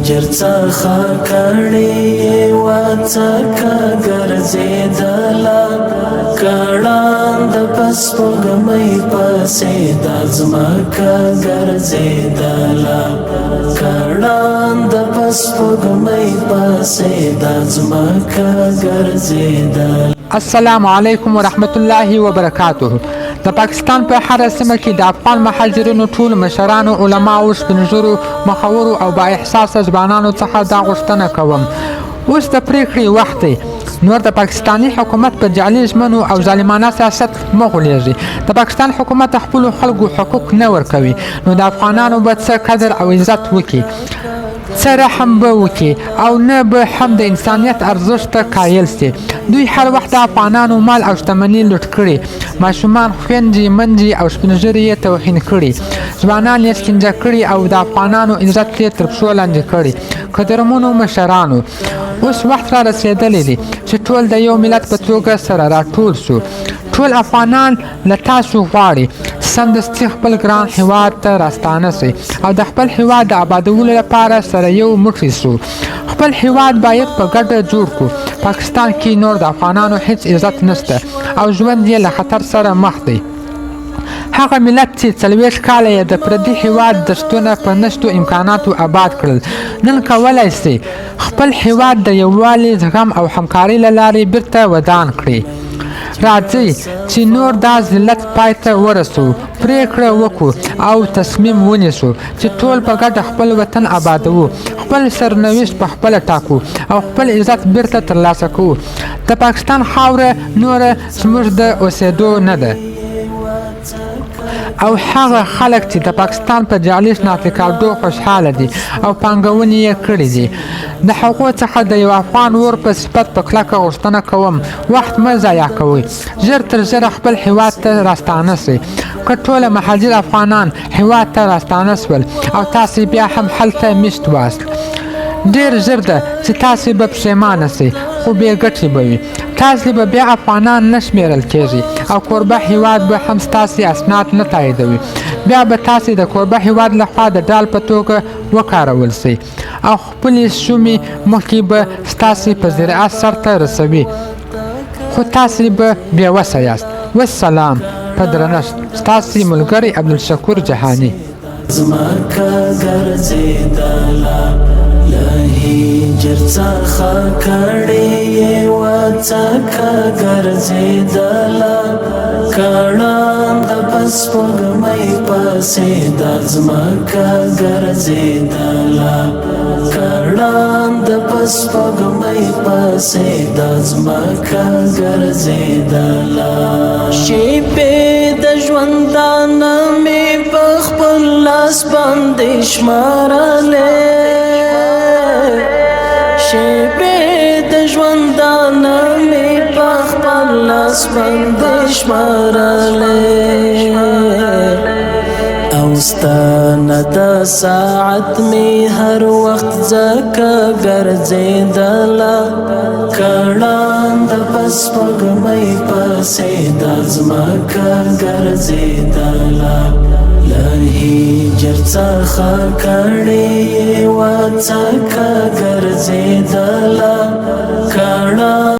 هجر څخه کړې وڅکه ګرځېدله کړان د پسپوږمۍ پسې دا ځمکه ګرځېدله کړان د پسپوږمۍ پسې دا ځمکه ګرځېدله. السلام علیکم ورحمت الله وبرکاته. د پاکستان په هره سیمه کې د افغان مهاجرینو ټول مشرانو، علماو، سپینږیرو، مخورو او با احساسه ځوانانو څخه دا غوښتنه کوم، اوس د پریکړې وخت دی. نور د پاکستاني حکومت په جعلي ژمنو او ظالمانه سیاست مه غولیږئ. د پاکستان حکومت خپلو خلکو حقوق نه ورکوي، نو د افغانانو به څه قدر او عزت وکړي، څه رحم به وکړي او نه به هم د انسانیت ارزښت ته قایل سي. دوی هر وخت د افغانانو مال او شتمني لوټ کړي، ماشومان، خویندې، منځې او سپینږیري یې توهین کړي، ځوانان یې شکنجه کړي او د افغانانو عزت یې تر پښو لاندې کړي. قدرمنو مشرانو، اوس وخت را رسېدلی دی چې ټول د یو ملت په توګه سره راټول سو. ټول افغانان له تاسو غواړي سمدستي خپل ګران هیواد ته راستانه سئ او د خپل هیواد د آبادولو لپاره سره یو موټی سو. خپل هیواد باید په ګډه جوړ کړو. پاکستان کې نور د افغانانو هیڅ عزت نشته او ژوند یې له خطر سره مخ دی. هغه ملت چې 40 کاله یې د پردي هیواد دښتونه په نشتو امکاناتو آباد کړل، نن کولی سي خپل هیواد د یووالي، زغم او همکارۍ له لارې بیرته ودان کړي. راځئ چې نور دا ذلت پای ته ورسو، پریکړه وکړو او تصمیم ونیسو چې ټول په ګډه خپل وطن آبادوو، خپل سرنوشت په خپله ټاکو او خپل عزت بیرته ترلاسه کوو. د پاکستان خاوره نوره زموږ د اوسېدو نه ده او هغه خلک چې د پاکستان په جعلي شناخته کارتو خوشحاله دي او پانګونې یې کړې دي، د هغو څخه د یو افغان ور په صفت په کلکه غوښتنه کوم، وخت مه ضایع کوئ، ژر تر ژره خپل هیواد ته راستانه سئ. که ټوله مهاجر افغانان هیواد ته راستانه سول او تاسې بیا هم هلته میشت واست، ډېر ژر ده چې تاسې به پښیمانه سئ، خو بې ګټې به وي. تاسې به بیا افغانان نه شمیرل کیږي او کوربه هیواد به هم ستاسې اسناد نه تاییدوي. بیا به تاسې د کوربه هیواد لخوا د ډال په توګه وکارول سئ او خپلې شومې مخکې به ستاسې په زراعت سرته رسوي، خو تاسې به بېوسه یاست. والسلام. په درنښت، ستاسې ملګری عبدالشکورجهاني. ځمکه ګرځېدله له هجر څخه کړې وڅکه ګرځېدله کړان د پسپوږمۍ پسې دا ځمکه ګرځېدله کړان د پسپوږمۍ پسې دا ځمکه ګرځېدله. شیبې د ژوندانه مې په خپل لاس باندې شمارلې، شیبې د ژوندانه مې په خپل لاس باندې شمارلې او ستانه د ساعت مې هر وخت ځکه ګرځېدله کړان د پسپوږمۍ پسې دا ځمکه ګرځېدله له هجر څخه کړې وڅکه ګرځېدله کړان